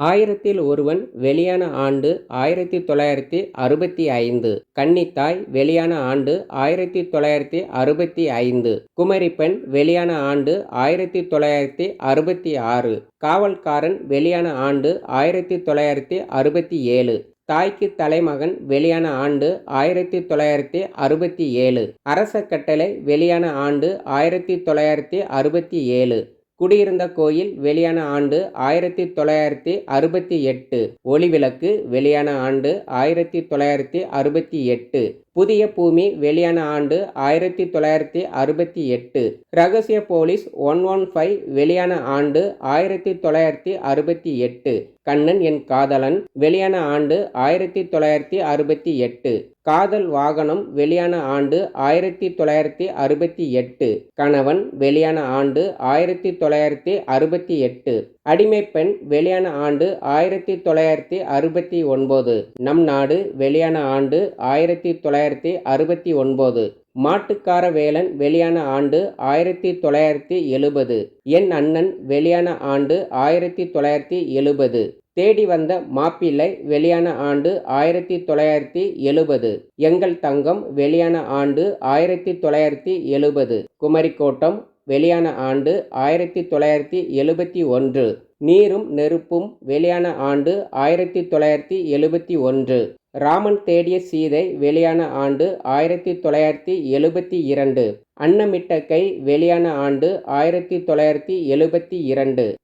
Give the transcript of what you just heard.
ஆயிரத்தில் ஒருவன் வெளியான ஆண்டு 1965. கன்னித்தாய் வெளியான ஆண்டு 1965. குமரிப்பெண் வெளியான ஆண்டு 1966. காவல்காரன் வெளியான ஆண்டு 1967. தாய்க்கு தலைமகன் வெளியான ஆண்டு 1967. அரச கட்டளை வெளியான ஆண்டு 1967. குடியிருந்த கோயில் வெளியான ஆண்டு 1968. ஒளிவிளக்கு வெளியான ஆண்டு 1968. புதிய பூமி வெளியான ஆண்டு 1968. ரகசிய போலீஸ் 115 வெளியான ஆண்டு 1968. கண்ணன் என் காதலன் வெளியான ஆண்டு 1968. காதல் வாகனம் வெளியான ஆண்டு 1968. கணவன் வெளியான ஆண்டு 1968. அடிமைப்பெண் வெளியான ஆண்டு 1969. நம் நாடு வெளியான ஆண்டு 1969. மாட்டுக்கார வேலன் வெளியான ஆண்டு 1970. என் அண்ணன் வெளியான ஆண்டு 1970. தேடி வந்த மாப்பிள்ளை வெளியான ஆண்டு 1970. எங்கள் தங்கம் வெளியான ஆண்டு 1970. குமரிக்கோட்டம் வெளியான ஆண்டு 1971. நீரும் நெருப்பும் வெளியான ஆண்டு 1971. ராமன் தேடிய சீதை வெளியான ஆண்டு 1972. அன்னமிட்ட கை வெளியான ஆண்டு 1972.